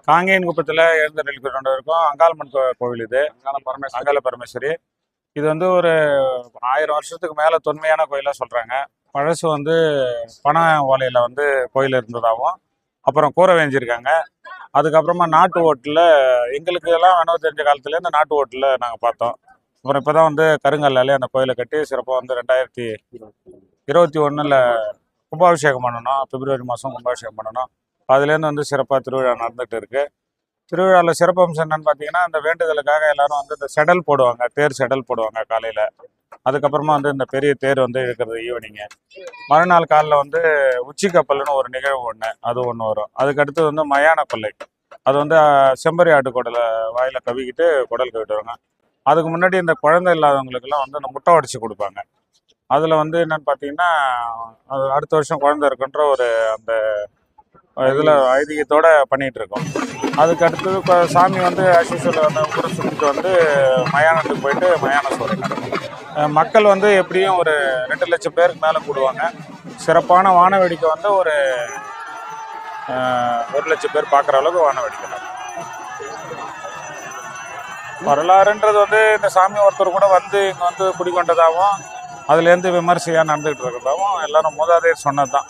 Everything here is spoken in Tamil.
காங்கேயன் குப்பத்தில் எழுந்தருளிக்கொண்டு இருக்கும் அங்காளம்மன் கோவில். இது அங்காள பரமேஸ்வரி. இது வந்து ஒரு 1000 வருஷத்துக்கு மேலே தொன்மையான கோயிலாக சொல்கிறாங்க. பழசு வந்து பனை ஓலையில் வந்து கோயில் இருந்ததாகவும், அப்புறம் கூரை வேஞ்சிருக்காங்க. அதுக்கப்புறமா நாட்டு ஓட்டில் எங்களுக்கு எல்லாம் வேணும் தெரிஞ்ச காலத்துலேருந்து நாட்டு ஓட்டில் நாங்கள் பார்த்தோம். அப்புறம் இப்போ தான் வந்து கருங்கல்லாலே அந்த கோயிலை கட்டி சிறப்பாக வந்து 2021 கும்பாபிஷேகம் பண்ணணும். பிப்ரவரி மாதம் கும்பாபிஷேகம் பண்ணணும். அதுலேருந்து வந்து சிறப்பாக திருவிழா நடந்துகிட்டு இருக்குது. திருவிழாவில் சிறப்பம்சம் என்னன்னு பார்த்தீங்கன்னா, இந்த வேண்டுதலுக்காக எல்லாரும் வந்து இந்த செடல் போடுவாங்க, தேர் செடல் போடுவாங்க காலையில். அதுக்கப்புறமா வந்து இந்த பெரிய தேர் வந்து இழுக்கிறது ஈவினிங்கு. மறுநாள் காலையில் வந்து உச்சி கப்பல்னு ஒரு நிகழ்வு அது ஒன்று வரும். அதுக்கடுத்து வந்து மயான கொள்ளை. அது வந்து செம்பரி ஆட்டு குடலை வாயில் கவிக்கிட்டு குடல் கவிட்டு வருவாங்க. அதுக்கு முன்னாடி இந்த குழந்தை இல்லாதவங்களுக்கெல்லாம் வந்து அந்த முட்டை உடச்சி கொடுப்பாங்க. அதில் வந்து என்னன்னு பார்த்தீங்கன்னா, அது அடுத்த வருஷம் குழந்தை இருக்குன்ற ஒரு அந்த இதில் ஐதீகத்தோடு பண்ணிகிட்டு இருக்கோம். அதுக்கு அடுத்தது இப்போ சாமி வந்து அஸ்யூஷுவல் அந்த ஊரை சுற்றிட்டு வந்து மயானத்துக்கு போயிட்டு மயான சோலை நடக்கும். மக்கள் வந்து எப்படியும் ஒரு 2 லட்சம் பேருக்கு மேலே கூடுவாங்க. சிறப்பான வான வேடிக்கை வந்து ஒரு 1 லட்சம் பேர் பார்க்குற அளவுக்கு வான வேடிக்கை நடக்கும். வரலாறுன்றது வந்து இந்த சாமி ஒருத்தர் கூட வந்து இங்கே வந்து குடிக்கொண்டதாகவும் அதுலேருந்து விமர்சையாக நடந்துகிட்டு இருக்கிறதாகவும் எல்லாரும் மூதாதையர் சொன்னது தான்.